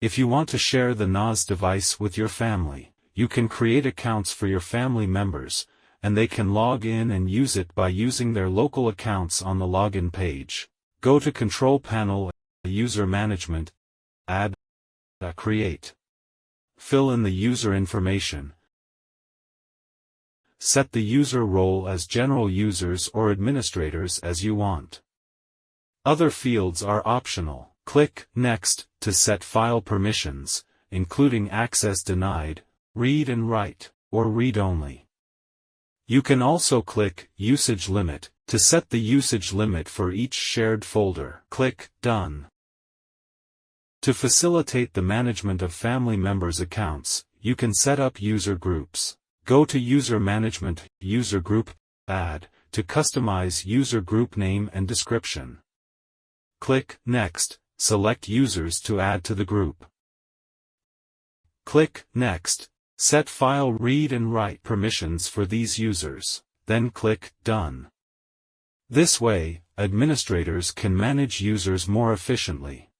If you want to share the NAS device with your family, you can create accounts for your family members, and they can log in and use it by using their local accounts on the login page. Go to Control Panel, User Management, Add, Create. Fill in the user information. Set the user role as general users or administrators as you want. Other fields are optional. Click Next to set file permissions, including access denied, read and write, or read only. You can also click Usage Limit to set the usage limit for each shared folder. Click Done. To facilitate the management of family members' accounts, you can set up user groups. Go to User Management, User Group, Add, to customize user group name and description. Click Next, select users to add to the group. Click Next, set file read and write permissions for these users, then click Done. This way, administrators can manage users more efficiently.